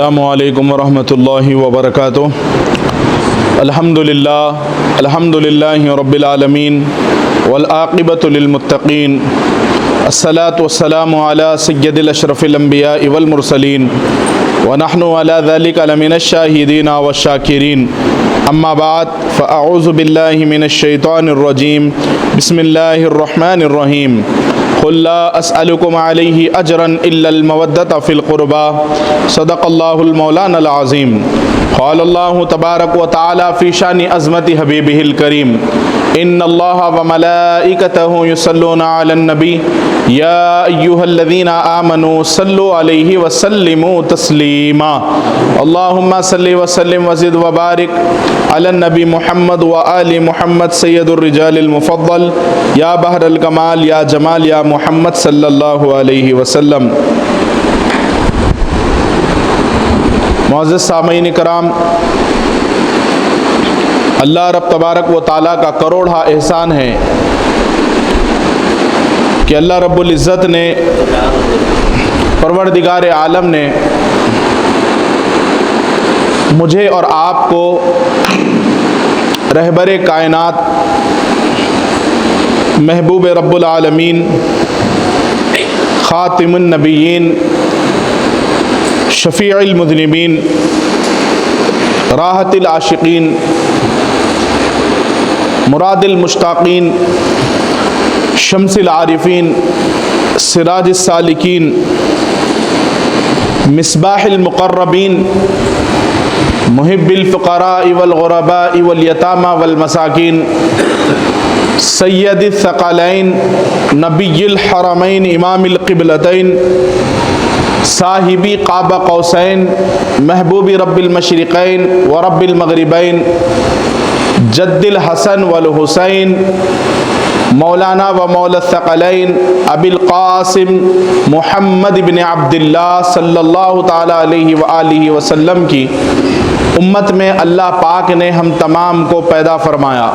अस्सलामु अलैकुम वरहमतुल्लाहि वबरकातुहू। अल्हम्दुलिल्लाहि रब्बिल आलमीन वल आक़िबतु लिल मुत्तक़ीन। अस्सलातु वस्सलामु अला सय्यदिल अशरफिल अंबिया वल मुरसलीन व नहनु अला ज़ालिका लमिनश शाहिदीन वश्शाकिरीन। अम्मा बाद फ़अऊज़ु बिल्लाहि मिनश शैतानिर रजीम। बिस्मिल्लाहिर रहमानिर रहीम। क़ुल ला अस्अलुकुम अलैहि अजरन इल्लल मवद्दत फ़िल क़ुरबा। सदक़ल्लाहुल मौलानल अज़ीम। क़ालल्लाहु तबारक व तआला फ़ी शानि अज़मति हबीबिहिल करीम। इन्नल्लाहा व मलाइकतहु युसल्लूना अलन नबी या अय्युहल्लज़ीना आमनू सल्लु अलैहि व सल्लिमू तस्लीमा। अल्लाहुम्मा सल्लि व सल्लिम व ज़िद व बारिक अलन नबी मुहम्मद व आलि मुहम्मद सय्यदुर रिजालिल मुफ़द्दल या बहरल कमाल या जमाल या मुहम्मद सल्लल्लाहु अलैहि वसल्लम। मुअज़्ज़िज़ सामीईन कराम, अल्लाह रब तबारक व ताला का करोड़ा एहसान है कि अल्लाह रब्बुल इज़्ज़त ने, परवरदिगार आलम ने मुझे और आपको रहबरे कायनात महबूब रब्बुल आलमीन ख़ातिमुन नबिय्यीन शफ़ीउल मुज़निबीन राहतिल आशिकीन मुरादिल मुश्ताक़ीन शम्सिल आरिफ़ीन सिराजिस सालिकीन मिसबाहिल मुक़र्रबीन मुहिब्बिल फ़ुक़रा वल ग़ुरबा वल यतामा वल मसाकीन सय्यदिस सक़लैन नबिय्युल हरमैन इमामिल क़िबलतैन साहिबी क़ाब क़ौसैन महबूबी रब्बिल मशरिक़ैन व रब्बिल मग़रिबैन जद्दिल हसन वल हुसैन मौलाना व मौला सक़लैन अबिल क़ासिम मुहम्मद इब्न अब्दुल्लाह सल्लल्लाहु ताला अलैहि व आलिहि वसल्लम की उम्मत में अल्लाह पाक ने हम तमाम को पैदा फरमाया।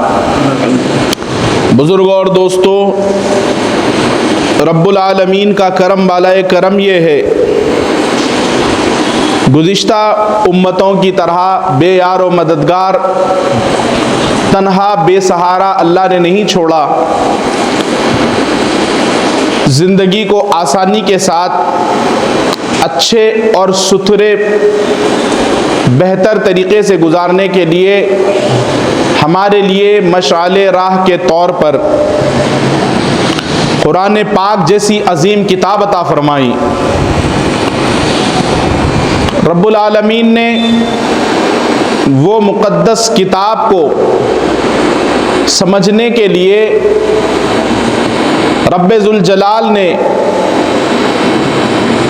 बुज़ुर्गों और दोस्तों, रब्बुल आलमीन का करम वाला करम ये है, गुज़िश्ता उम्मतों की तरह बेयार व मददगार तन्हा बेसहारा अल्लाह ने नहीं छोड़ा। ज़िंदगी को आसानी के साथ अच्छे और सुथरे बेहतर तरीक़े से गुजारने के लिए हमारे लिए मशाले राह के तौर पर कुरान पाक जैसी अजीम किताब अता फरमाई। रब्बुल आलमीन ने वो मुक़द्दस किताब को समझने के लिए रब्बे ज़ुल जलाल ने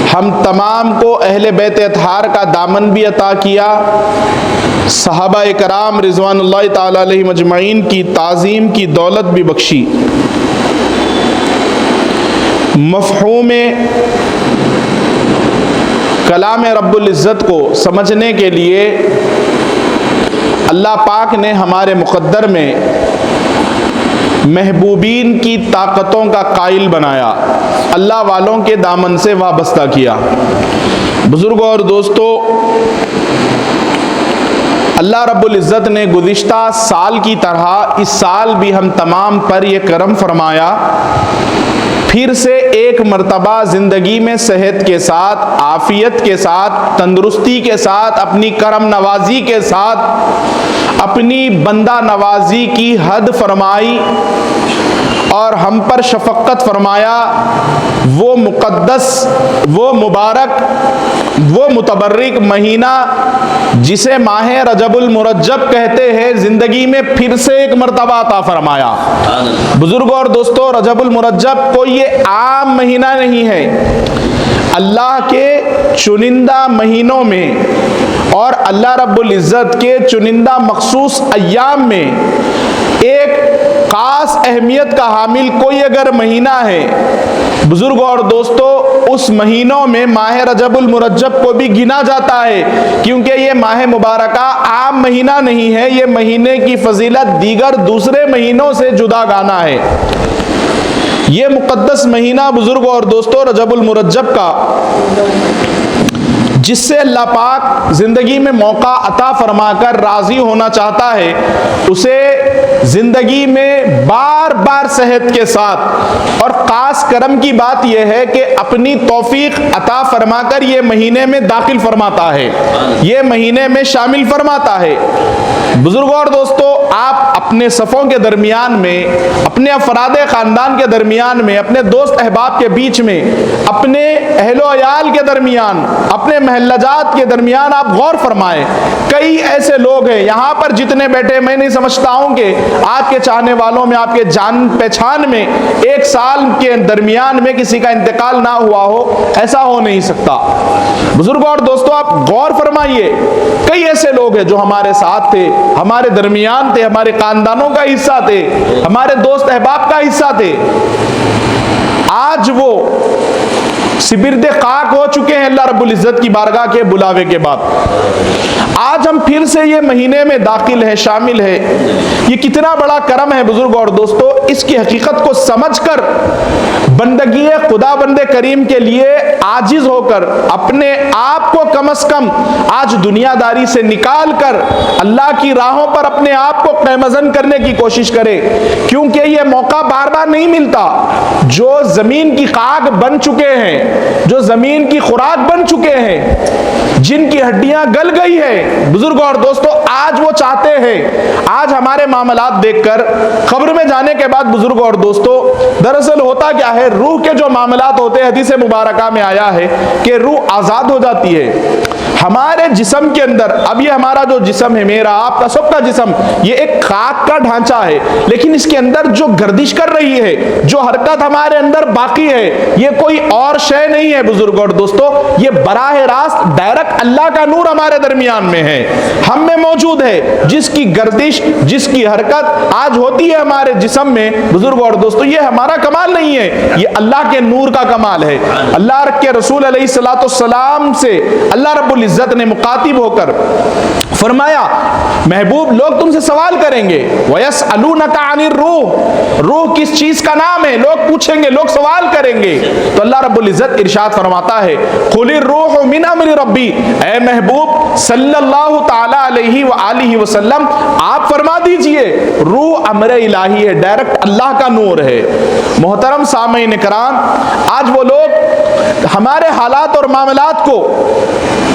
हम तमाम को अहले बैत अतहार का दामन भी अता किया, सहाबा कराम रिज़वानुल्लाहि ताला अलैहिम अजमईन की ताज़ीम की दौलत भी बख्शी। मफ़हूम कलाम रब्बुल इज़्ज़त को समझने के लिए अल्लाह पाक ने हमारे मुक़द्दर में महबूबीन की ताकतों का कायल बनाया, अल्लाह वालों के दामन से वाबस्ता किया। बुज़ुर्गों और दोस्तों, अल्लाह रब्बुल इज़्ज़त ने गुज़िश्ता साल की तरह इस साल भी हम तमाम पर यह करम फरमाया, फिर से एक मर्तबा ज़िंदगी में सेहत के साथ, आफ़ियत के साथ, तंदुरुस्ती के साथ, अपनी करम नवाजी के साथ अपनी बंदा नवाजी की हद फरमाई और हम पर शफ़क़त फरमाया। वो मुक़द्दस, वो मुबारक, वो मुतबर्रिक महीना जिसे माह रजबुल मुरज्जब कहते हैं, ज़िंदगी में फिर से एक मर्तबा अता फरमाया। बुज़ुर्गों और दोस्तों, रजबुल मुरज्जब कोई ये आम महीना नहीं है। अल्लाह के चुनिंदा महीनों में और अल्लाह रब्बुल इज़्ज़त के चुनिंदा मखसूस अय्याम में एक ख़ास अहमियत का हामिल कोई अगर महीना है, बुजुर्गों और दोस्तों, उस महीनों में माह रजबुल मुरज्जब को भी गिना जाता है, क्योंकि ये माह मुबारका आम महीना नहीं है। ये महीने की फजीलत दीगर दूसरे महीनों से जुदा गाना है। ये मुक़द्दस महीना बुजुर्गों और दोस्तों रजबुल मुरज्जब का जिससे अल्लाह पाक जिंदगी में मौका अता फरमाकर राजी होना चाहता है, उसे जिंदगी में बार बार सेहत के साथ, और खास करम की बात यह है कि अपनी तौफीक अता फरमाकर ये महीने में दाखिल फरमाता है, ये महीने में शामिल फरमाता है। बुजुर्गों और दोस्तों, आप अपने सफ़ों के दरमियान में, अपने अफरादे ख़ानदान के दरमियान में, अपने दोस्त अहबाब के बीच में, अपने अहलो अयाल के दरमियान, अपने महल्लाजात के दरमियान आप गौर फरमाएं। कई ऐसे लोग हैं यहाँ पर जितने बैठे, मैं नहीं समझता हूँ कि आपके चाहने वालों में, आपके जान पहचान में 1 साल के दरमियान में किसी का इंतकाल ना हुआ हो, ऐसा हो नहीं सकता। बुजुर्गों और दोस्तों, आप गौर फरमाइए, कई ऐसे लोग हैं जो हमारे साथ थे, हमारे दरमियान थे, हमारे खानदानों का हिस्सा थे, हमारे दोस्त अहबाब का हिस्सा थे, आज वो सिबिर्दे खाक हो चुके हैं अल्लाह रब्बुल इज्जत की बारगाह के बुलावे के बाद। आज हम फिर से ये महीने में दाखिल है, शामिल है। ये कितना बड़ा करम है बुजुर्ग और दोस्तों। इसकी हकीकत को समझकर बंदगी खुदा बंदे करीम के लिए आजिज होकर अपने आप को कम से कम आज दुनियादारी से निकाल कर अल्लाह की राहों पर अपने आप को क़ैमज़न करने की कोशिश करे, क्योंकि ये मौका बार बार नहीं मिलता। जो जमीन की खाक बन चुके हैं, जो जमीन की खुराक बन चुके हैं, जिनकी हड्डियां गल गई है, बुजुर्ग और दोस्तों, आज वो चाहते हैं, आज हमारे मामलात देखकर कब्र में जाने के बाद बुजुर्ग और दोस्तों, दरअसल होता क्या है, रूह के जो मामलात होते हैं, हदीस मुबारका में आया है कि रूह आजाद हो जाती है। हमारे जिस्म के अंदर, अब ये हमारा जो जिस्म है, मेरा आपका सबका जिस्म, ये एक खाक का ढांचा है, लेकिन इसके अंदर जो गर्दिश कर रही है, जो हरकत हमारे अंदर बाकी है, ये कोई और शय नहीं है बुजुर्ग और दोस्तों, ये बराह रास्त डायरेक्ट अल्लाह का नूर हमारे दरमियान में है, हम में मौजूद है। जिसकी गर्दिश, जिसकी हरकत आज होती है हमारे जिस्म में, बुजुर्ग और दोस्तों, ये हमारा कमाल नहीं है, ये अल्लाह के नूर का कमाल है। अल्लाह के रसूल अलैहिस्सलाम से अल्लाह रब्बुल इज्जत ने मुखातिब होकर फरमाया, महबूब, लोग तुमसे सवाल करेंगे, वयसअलूनका अनिर रूह, रूह किस चीज का नाम है, लोग पूछेंगे, लोग सवाल करेंगे। तो अल्लाह रब्बुल इज्जत इरशाद फरमाता है, कुलिर रूह मिन अम्रि रब्बी, ऐ महबूब सल्लल्लाहु ताला अलैहि व आलिहि वसल्लम, आप फरमा दीजिए, रूह अम्र इलाही है, डायरेक्ट अल्लाह का नूर है। मोहतरम सामईन कराम, आज वो लोग हमारे हालात और मामलात को,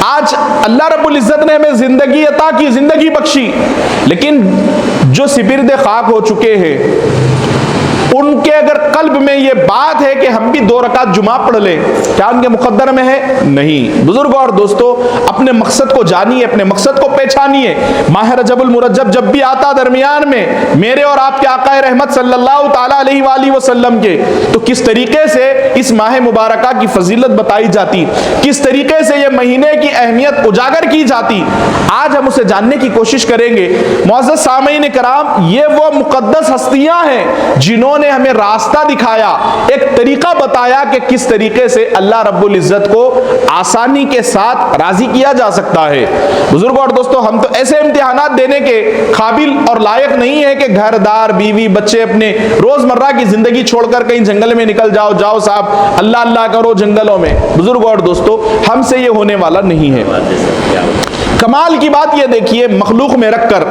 आज अल्लाह रब्बुल इज्जत ने हमें जिंदगी अता की, जिंदगी बख्शी, लेकिन जो सिबिर्दे खाक हो चुके हैं, उनके अगर कल्ब में ये बात है कि हम भी 2 रकात जुमा पढ़ लें, क्या उनके मुकद्दर में है? नहीं। बुजुर्ग और दोस्तों, अपने मकसद को जानिए, अपने मकसद को पहचानिए। माह रजबुल मुरज्जब जब भी आता दरमियान में मेरे और आपके आकाए रहमत सल्लल्लाहु ताला अलैहि वसल्लम के, तो किस तरीके से इस माह मुबारका की फजीलत बताई जाती, किस तरीके से ये महीने की अहमियत उजागर की जाती, आज हम उसे जानने की कोशिश करेंगे। मुअज़्ज़ज़ सामईन कराम, ये वो मुक़द्दस हस्तियां हैं जिन्होंने हमें रास्ता दिखाया, एक तरीका बताया कि किस तरीके से अल्लाह रब्बुल इज्जत को आसानी के साथ राजी किया जा सकता है। बुजुर्ग और दोस्तों, हम तो ऐसे इम्तिहानात देने के काबिल और लायक नहीं है कि घरदार, बीवी, बच्चे अपने रोजमर्रा की जिंदगी छोड़कर कहीं जंगल में निकल जाओ, जाओ साहब अल्लाह अल्लाह करो जंगलों में। बुजुर्ग और दोस्तों, हमसे ये होने वाला नहीं है। कमाल की बात ये देखिए, मखलूक में रखकर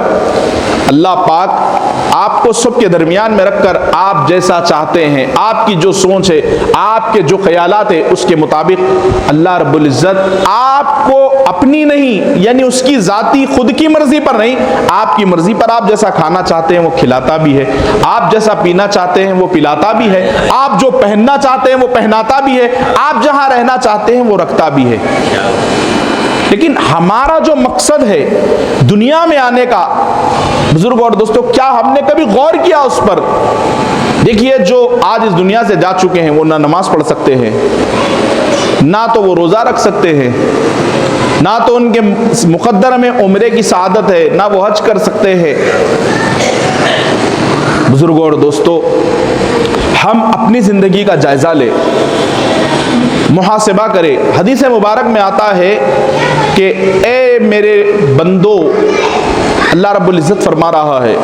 अल्लाह पाक आपको सबके दरमियान में रखकर आप जैसा चाहते हैं, आपकी जो सोच है, आपके जो ख्यालात है, उसके मुताबिक अल्लाह रब्बुल इज्जत आपको अपनी नहीं, यानी उसकी जाती खुद की मर्जी पर नहीं, आपकी मर्जी पर आप जैसा खाना चाहते हैं वो खिलाता भी है, आप जैसा पीना चाहते हैं वो पिलाता भी है, आप जो पहनना चाहते हैं वो पहनाता भी है, आप जहां रहना चाहते हैं वो रखता भी है। लेकिन हमारा जो मकसद है दुनिया में आने का, बुजुर्ग और दोस्तों, क्या हमने कभी गौर किया उस पर? देखिए, जो आज इस दुनिया से जा चुके हैं वो ना नमाज पढ़ सकते हैं, ना तो वो रोजा रख सकते हैं, ना तो उनके मुकद्दर में उम्रे की सआदत है, ना वो हज कर सकते हैं। बुजुर्गों और दोस्तों, हम अपनी जिंदगी का जायजा ले, मुहासिबा करें। हदीस मुबारक में आता है कि ए मेरे बंदो, अल्लाह रब्बुल इज्जत फरमा रहा है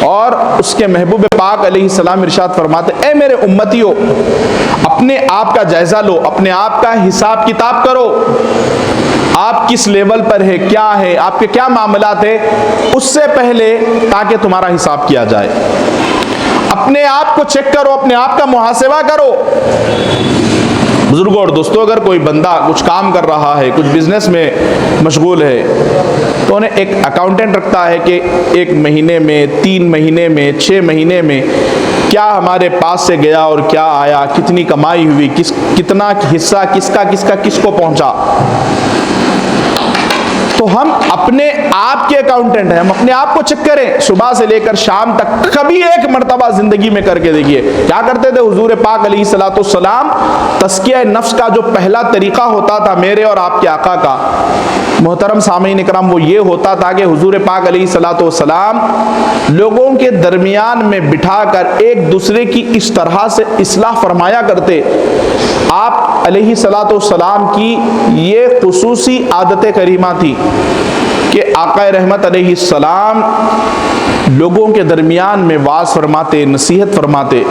और उसके महबूब पाक अलैहिस्सलाम इरशाद फरमाते, ए मेरे उम्मतियों, अपने आप का जायजा लो, अपने आप का हिसाब किताब करो। आप किस लेवल पर है, क्या है, आपके क्या मामलात है, उससे पहले ताकि तुम्हारा हिसाब किया जाए। अपने आप को चेक करो, अपने आप का मुहासिबा करो। बुजुर्गों और दोस्तों, अगर कोई बंदा कुछ काम कर रहा है, कुछ बिजनेस में मशगूल है, तो उन्हें एक अकाउंटेंट रखता है कि 1 महीने में, 3 महीने में, 6 महीने में क्या हमारे पास से गया और क्या आया, कितनी कमाई हुई, कितना हिस्सा किसको पहुंचा। तो हम अपने आप के अकाउंटेंट हैं, हम अपने आप को चेक करें सुबह से लेकर शाम तक। कभी एक मर्तबा जिंदगी में करके देखिए। क्या करते थे हुजूर पाक अलैहिस्सलाम? तस्किया नफ्स का जो पहला तरीका होता था मेरे और आपके आका का, मोहतरम सामीन इकराम, वो ये होता था कि हुजूर पाक अलैहिस्सलाम लोगों के दरमियान में बिठाकर एक दूसरे की इस तरह से इस्लाह फरमाया करते। आप अलैहिस्सलाम की ये खुसूसी आदत करीमा थी कि आका रहमत अलैहिस्सलाम लोगों के दरमियान में वाज फरमाते, नसीहत फरमाते।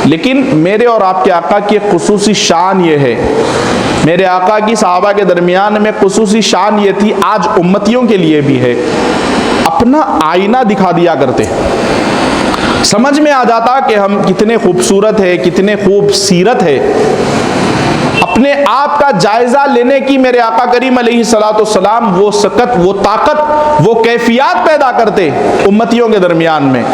लेकिन मेरे और आपके आका की खुसूसी शान ये है, मेरे आका की सहाबा के दरमियान में खुसूसी शान ये थी, आज उम्मतियों के लिए भी है, अपना आईना दिखा दिया करते। समझ में आ जाता कि हम कितने खूबसूरत है, कितने खूब सीरत है। अपने आप का जायजा लेने की मेरे आका करीम अलैहिस्सलाम वो सकत, वो ताकत, वो कैफियत पैदा करते उम्मतियों के दरमियान में।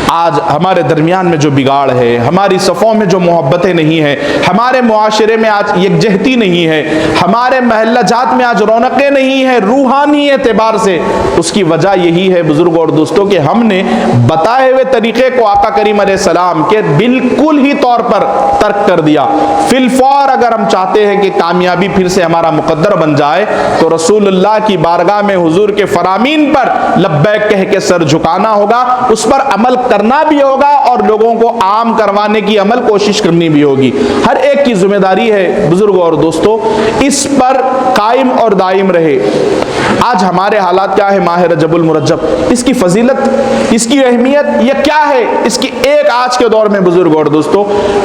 आज हमारे दरमियान में जो बिगाड़ है, हमारी सफ़ों में जो मोहब्बतें नहीं है, हमारे मुआशरे में आज यकजहती नहीं है, हमारे महल्ला जात में आज रौनकें नहीं है रूहानी एतबार से, उसकी वजह यही है बुजुर्गों और दोस्तों कि हमने बताए हुए तरीके को आका करीम अलैहिस्सलाम के बिल्कुल ही तौर पर तर्क कर दिया। फिलफौर अगर हम चाहते हैं कि कामयाबी फिर से हमारा मुकद्दर बन जाए, तो रसूलुल्लाह की बारगाह में हुजूर के फरामीन पर लब्बैक कह के सर झुकाना होगा, उस पर अमल करना भी होगा और लोगों को आम करवाने की अमल कोशिश करनी भी होगी। हर एक की जिम्मेदारी है बुजुर्गों और दोस्तों, इस पर कायम और दायम रहे। आज हमारे हालात क्या है माह रजबुल मुरज्जब, इसकी फजीलत, इसकी अहमियत ये क्या है, इसकी एक आज के दौर में बुजुर्गों और दोस्तों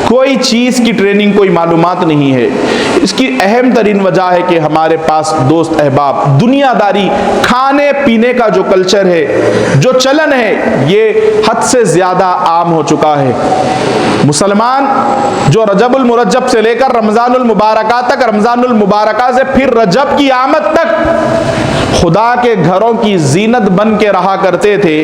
कोई चीज की ट्रेनिंग, कोई मालूमात नहीं है। इसकी अहम तरीन वजह है कि हमारे पास दोस्त अहबाब, दुनियादारी, खाने पीने का जो कल्चर है, जो चलन है, ये हद से ज्यादा आम हो चुका है। मुसलमान जो रजबुल मुरज्जब से लेकर रमजानुल मुबारका तक, रमजानुल मुबारका से फिर रजब की आमद तक खुदा के घरों की जीनत बन के रहा करते थे,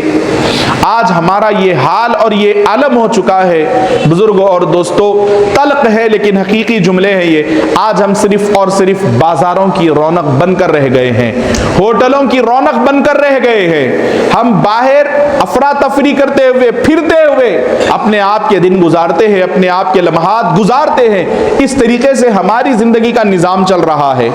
आज हमारा ये हाल और ये आलम हो चुका है बुजुर्गों और दोस्तों। तल्ख है लेकिन हकीकी जुमले हैं ये। आज हम सिर्फ और सिर्फ बाजारों की रौनक बनकर रह गए हैं, होटलों की रौनक बनकर रह गए हैं। हम बाहर अफरा तफरी करते हुए, फिरते हुए अपने आप के दिन गुजारते हैं, अपने आप के लम्हात गुजारते हैं। इस तरीके से हमारी जिंदगी का निजाम चल रहा है।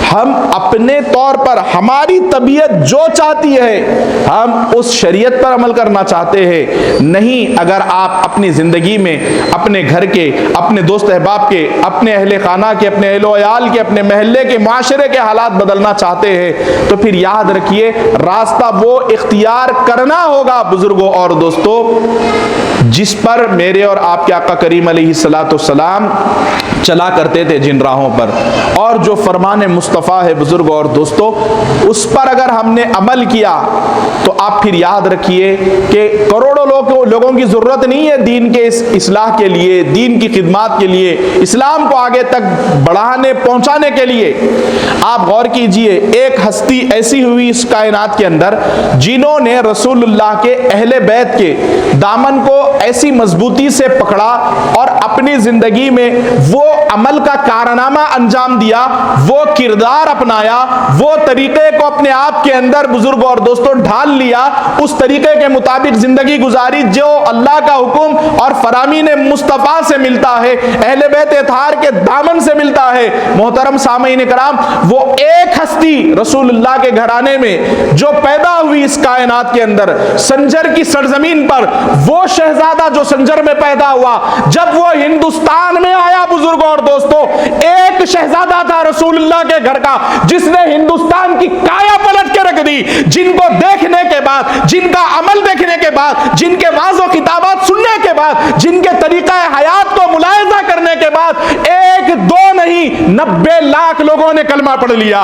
हम अपने तौर पर, हमारी तबीयत जो चाहती है, हम उस शरीयत पर अमल करना चाहते हैं। नहीं, अगर आप अपनी जिंदगी में अपने घर के, अपने दोस्त अहबाब के, अपने अहले खाना के, अपने अहलो अयाल के, अपने महल्ले के, माशरे के हालात बदलना चाहते हैं, तो फिर याद रखिए रास्ता वो इख्तियार करना होगा बुजुर्गों और दोस्तों जिस पर मेरे और आपके आका करीम अलैहिस्सलाम चला करते थे, जिन राहों पर, और जो फरमान मुस्तफ़ा है बुजुर्गों और दोस्तों, उस पर अगर हमने अमल किया तो आप फिर याद रखिए कि करोड़ों लोगों की जरूरत नहीं है दीन के इस इस्लाह के लिए, दीन की खिदमत के लिए, इस्लाम को आगे तक बढ़ाने पहुंचाने के लिए। आप गौर कीजिए, एक हस्ती ऐसी हुई इस कायनात के अंदर जिन्होंने रसूलुल्लाह के अहले बैत के दामन को ऐसी मजबूती से पकड़ा और अपनी जिंदगी में वो अमल का कारनामा अंजाम दिया, वो किरदार अपनाया, वो तरीके को अपने आप के अंदर बुजुर्ग और दोस्तों ढाल लिया, उस तरीके के मुताबिक जिंदगी गुजारी जो अल्लाह का हुक्म और फरामीन मुस्तफा से मिलता है, अहले बैत अतहार के दामन से मिलता है। मोहतरम सामीन कराम, वो एक हस्ती रसूलुल्लाह के घराने में जो पैदा हुई इस कायनात के अंदर, संजर की सरजमीन पर, वो शहजादा जो संजर में पैदा हुआ, जब वो हिंदुस्तान में आया बुजुर्गों और दोस्तों, एक शहजादा था रसूलुल्लाह के घर का जिसने हिंदुस्तान की काया पलट के रख दी, जिनको देखने के बाद, जिनका अमल देखने के बाद, जिनके अल्फाज और खिताबात सुनने के बाद, जिनके तरीका हयात को मुलाहिजा करने के बाद 1 2 नहीं 90 लाख लोगों ने कलमा पढ़ लिया।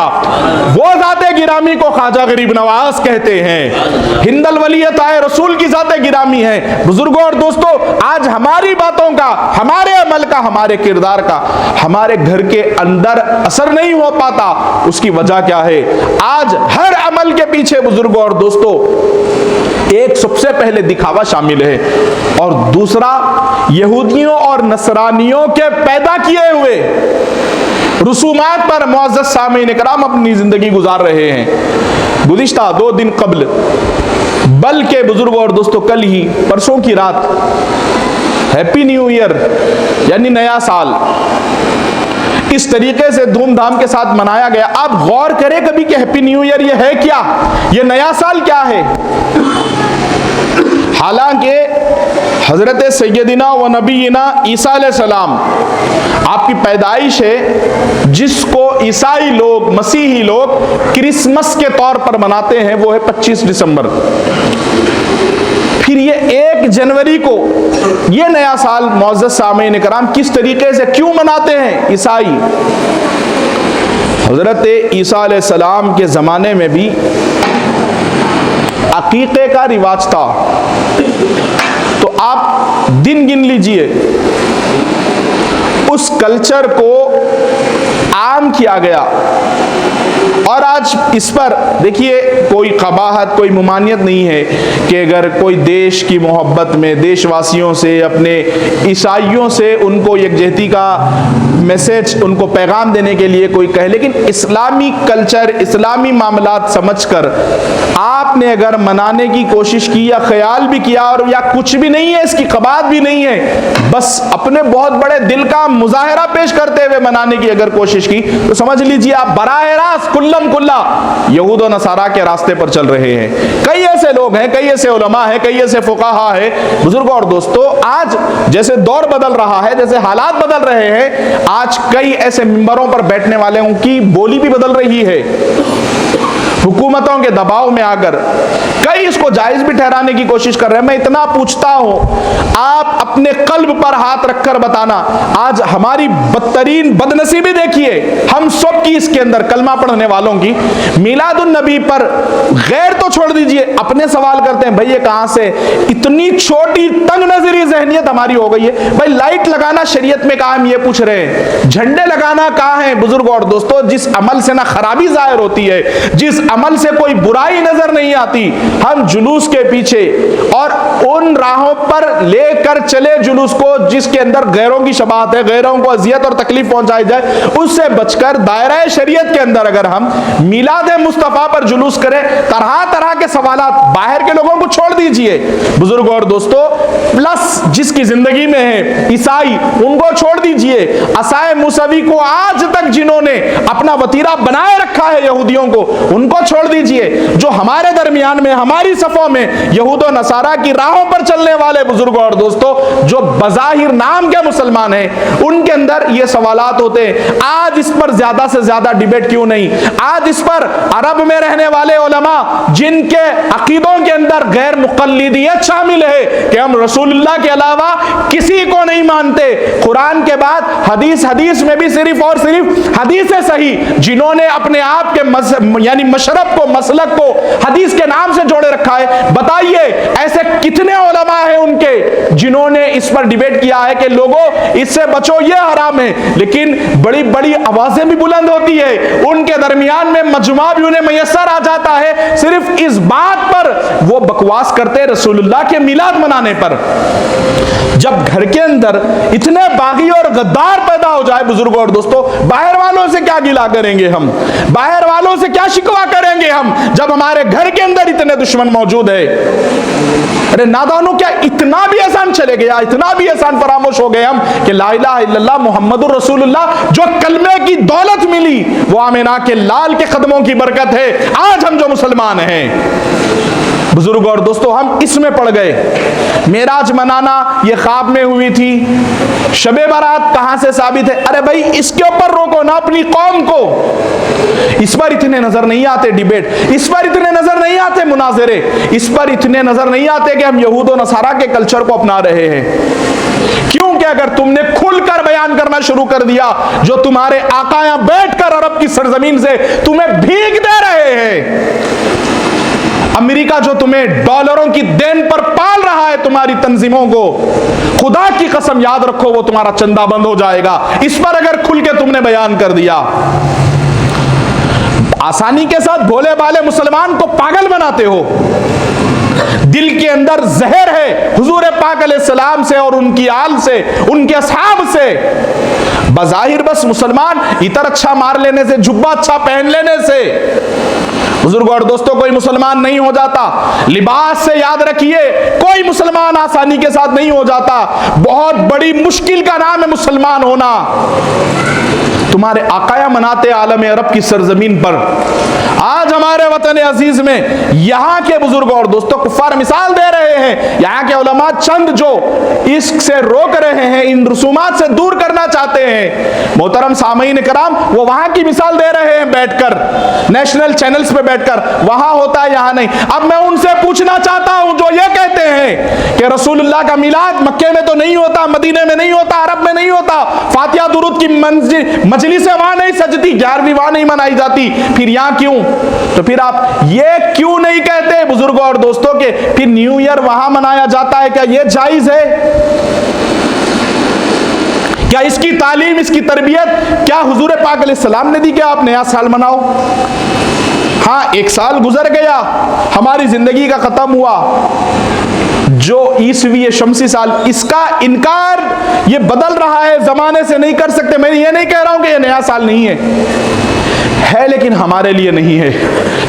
वो ज़ाते गिरामी को ख्वाजा गरीब नवाज कहते हैं। हिंदल वलियत आए रसूल की ज़ाते गिरामी है। बुजुर्गों और दोस्तों, आज हमारी बातों का, हमारे अमल का, हमारे किरदार का हमारे घर के अंदर असर नहीं हो पाता। उसकी वजह क्या है? आज हर अमल के पीछे बुजुर्गों और दोस्तों एक सबसे पहले दिखावा शामिल है, और दूसरा यहूदियों और नसरानियों के पैदा किए हुए रसूमात पर मुअज़्ज़ज़ सामीन इकराम अपनी जिंदगी गुजार रहे हैं। गुज़िश्ता 2 दिन कबल, बल्कि बुजुर्गों और दोस्तों कल ही, परसों की रात, हैप्पी न्यू ईयर यानी नया साल इस तरीके से धूमधाम के साथ मनाया गया। आप गौर करें कभी कि हैप्पी न्यू ईयर ये है क्या, ये नया साल क्या है? हालांकि हजरत सैयदिना व नबीना ईसा अलैहिस्सलाम आपकी पैदाइश है, जिसको ईसाई लोग, मसीही लोग क्रिसमस के तौर पर मनाते हैं, वो है 25 दिसंबर। फिर ये 1 जनवरी को ये नया साल मुअज़्ज़ज़ सामीन इकराम किस तरीके से क्यों मनाते हैं ईसाई? हजरत ईसा अलैहिस्सलाम के ज़माने में भी अकीक़े का रिवाज था। तो आप दिन गिन लीजिए, उस कल्चर को आम किया गया। और आज इस पर देखिए कोई कबाहत, कोई मुमानियत नहीं है कि अगर कोई देश की मोहब्बत में देशवासियों से, अपने ईसाइयों से उनको यकजहती का मैसेज, उनको पैगाम देने के लिए कोई कहे, लेकिन इस्लामी कल्चर, इस्लामी मामलात समझकर आपने अगर मनाने की कोशिश की या ख्याल भी किया, और या कुछ भी नहीं है, इसकी कबात भी नहीं है, बस अपने बहुत बड़े दिल का मुजाहरा पेश करते हुए मनाने की अगर कोशिश की, तो समझ लीजिए आप बराह रास्त कुल्लम कुल्ला यहूद और नसारा के रास्ते पर चल रहे हैं। कई ऐसे लोग हैं, कई ऐसे उलमा हैं, कई ऐसे फुकाहा है। बुजुर्गों और दोस्तों, आज जैसे दौर बदल रहा है, जैसे हालात बदल रहे हैं, आज कई ऐसे मिंबरों पर बैठने वाले की बोली भी बदल रही है। हुकूमतों के दबाव में आकर कई इसको जायज भी ठहराने की कोशिश कर रहे हैं। मैं इतना पूछता हूं, आप अपने कल्ब पर हाथ रखकर बताना, आज हमारी बदतरीन बदनसीबी देखिए, हम सब की इसके अंदर, कलमा पढ़ने वालों की, मीलादुन नबी पर गैर तो छोड़ दीजिए, अपने सवाल करते हैं, भाई ये कहां से इतनी छोटी तंग नजरी जहनियत हमारी हो गई है? भाई लाइट लगाना शरीयत में कहां, हम ये पूछ रहे हैं। झंडे लगाना कहां है? बुजुर्गों और दोस्तों, जिस अमल से ना खराबी जाहिर होती है, जिस अमल से कोई बुराई नजर नहीं आती, हम जुलूस के पीछे और उन राहों पर लेकर चले जुलूस को जिसके अंदर गैरों की शबाहत है, गैरों को अजियत और तकलीफ पहुंचाई जाए, उससे बचकर दायरा शरीयत के अंदर अगर हम मिलाद मुस्तफा पर जुलूस करें, तरह तरह के सवालात, बाहर के लोगों को छोड़ दीजिए बुजुर्गों और दोस्तों, प्लस जिसकी जिंदगी में है ईसाई, उनको छोड़ दीजिए, असाए मूसवी को आज तक जिन्होंने अपना वतीरा बनाए रखा है यहूदियों को, उनको छोड़ दीजिए। जो हमारे दरमियान में, हमारी सफों में यहूद और नसारा की राहों पर चलने वाले बुजुर्गों और दोस्तों, जो बजाहिर नाम के मुसलमान हैं, उनके अंदर ये सवालात होते हैं। आज इस पर ज्यादा से ज्यादा डिबेट क्यों नहीं? आज इस पर अरब में रहने वाले उलमा, जिनके अकीदों के अंदर गैर मुक़ल्लिदियत शामिल है कि हम रसूलुल्लाह के अलावा किसी को नहीं मानते, कुरान के बाद हदीस, हदीस में भी सिर्फ और सिर्फ हदीस सही, जिन्होंने अपने आप के यानी मशरब को, मसलक को हदीस के नाम से जोड़े रखा है, बताइए ऐसे कितने उलमा हैं उनके जिन्होंने इस पर डिबेट किया है कि लोगों इससे बचो, ये हराम है, लेकिन बड़ी बड़ी आवाजें भी बुलंद होती है, उनके दरमियान में मजमा भी उन्हें मैसर आ जाता है, सिर्फ इस बात पर वो बकवास करते रसूलुल्लाह के मिलाद मनाने पर। जब घर के अंदर इतने बागी और गद्दार पैदा हो जाए बुजुर्गों और दोस्तों, बाहर वालों से क्या गिला करेंगे हम, बाहर वालों से क्या शिकवा करेंगे हम, जब हमारे घर के अंदर इतने दुश्मन मौजूद है। अरे नादानो, क्या इतना भी आसान चले गया, इतना भी आसान फरामोश हो गए हम कि ला इलाहा इल्लल्लाह मुहम्मदुर रसूलुल्लाह, जो कलमे की दौलत मिली वो आमिना के लाल के कदमों की बरकत है। आज हम जो मुसलमान हैं बुजुर्गों और दोस्तों, हम इसमें पड़ गए। मेराज मनाना ये ख्वाब में हुई थी, शबे बारात कहां से साबित है? अरे भाई इसके ऊपर रोको ना अपनी कौम को। इस पर इतने नजर नहीं आते डिबेट, इस पर इतने नजर नहीं आते मुनाजरे, इस पर इतने नजर नहीं आते कि हम यहूद और नसारा के कल्चर को अपना रहे हैं। क्योंकि अगर तुमने खुलकर बयान करना शुरू कर दिया, जो तुम्हारे आका यहां बैठकर अरब की सरजमीन से तुम्हें भीख दे रहे हैं, अमेरिका जो तुम्हें डॉलरों की देन पर पाल रहा है तुम्हारी तंजीमों को, खुदा की कसम याद रखो वो तुम्हारा चंदा बंद हो जाएगा। इस पर अगर खुल के तुमने बयान कर दिया, आसानी के साथ भोले भाले मुसलमान को पागल बनाते हो। दिल के अंदर जहर है हुजूर पाक अलैहिस्सलाम से और उनकी आल से, उनके असहाब से। बज़ाहिर बस मुसलमान इतर अच्छा मार लेने से, जुब्बा अच्छा पहन लेने से बुजुर्गों और दोस्तों कोई मुसलमान नहीं हो जाता। लिबास से याद रखिए कोई मुसलमान आसानी के साथ नहीं हो जाता। बहुत बड़ी मुश्किल का नाम है मुसलमान होना। तुम्हारे आकाया मनाते आलम अरब की सरजमीन पर, आज हमारे वतन अजीज में यहाँ के बुजुर्ग और दोस्तों कुफार मिसाल दे रहे हैं। यहाँ के उलमा चंद जो इश्क से रोक रहे हैं, इन रसूमात से दूर करना चाहते हैं, मोहतरम सामीन कराम, वो वहाँ की मिसाल दे रहे हैं बैठकर, नेशनल चैनल्स पे बैठकर। वहाँ होता है, यहाँ नहीं। अब मैं उनसे पूछना चाहता हूँ जो ये कहते हैं कि रसूलुल्लाह का मिलाद मक्के में तो नहीं होता, मदीने में नहीं होता, अरब में नहीं होता, फातिहा दुरूद की मजलिस वहां नहीं सजती, 11वीं वहां नहीं मनाई जाती, फिर यहां क्यों? तो फिर आप ये क्यों नहीं कहते बुजुर्गों और दोस्तों के फिर न्यू ईयर वहां मनाया जाता है, क्या ये जायज है? क्या इसकी तालीम, इसकी तरबियत क्या हुजूर पाक अलैहिस्सलाम ने दी कि आप नया साल मनाओ? हाँ, एक साल गुजर गया, हमारी जिंदगी का खत्म हुआ, जो ईसवी शमसी साल, इसका इनकार ये बदल रहा है, जमाने से नहीं कर सकते। मैं ये नहीं कह रहा हूं कि ये नया साल नहीं है, लेकिन हमारे लिए नहीं है।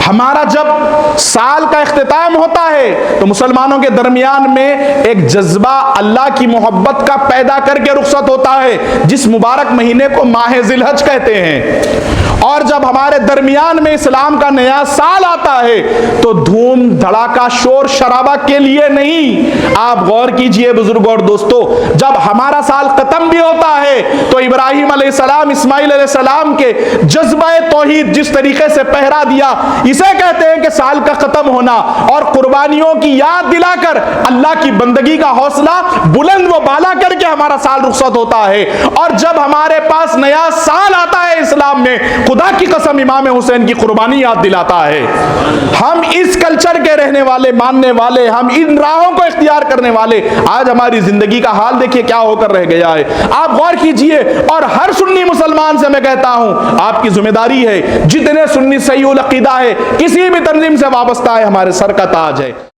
हमारा जब साल का इख्तिताम होता है तो मुसलमानों के दरमियान में एक जज्बा अल्लाह की मोहब्बत का पैदा करके रुखसत होता है, जिस मुबारक महीने को माह जिलहज कहते हैं। और जब हमारे दरमियान में इस्लाम का नया साल आता है तो धूम धड़ाका शोर शराबा के लिए नहीं। आप गौर कीजिए बुजुर्गों और दोस्तों, जब हमारा साल खत्म भी होता है तो इब्राहिम अलैहिस्सलाम, इस्माइल अलैहिस्सलाम के जज्बा तौहीद जिस तरीके से पहरा दिया, इसे कहते हैं कि साल का खत्म होना। और कुर्बानियों की याद दिलाकर अल्लाह की बंदगी का हौसला बुलंद व बाला करके हमारा साल रुखसत होता है। और जब हमारे पास नया साल आता है इस्लाम में, खुदा की कसम इमाम हुसैन की कुर्बानी याद दिलाता है। हम इस कल्चर के रहने वाले, मानने वाले, हम इन राहों को इख्तियार करने वाले, आज हमारी जिंदगी का हाल देखिए क्या होकर रह गया है। आप गौर कीजिए। और हर सुन्नी मुसलमान से मैं कहता हूं, आपकी जिम्मेदारी है, जितने सुन्नी सही उल अकीदा है, किसी भी तंजीम से वाबस्ता है, हमारे सर का ताज है।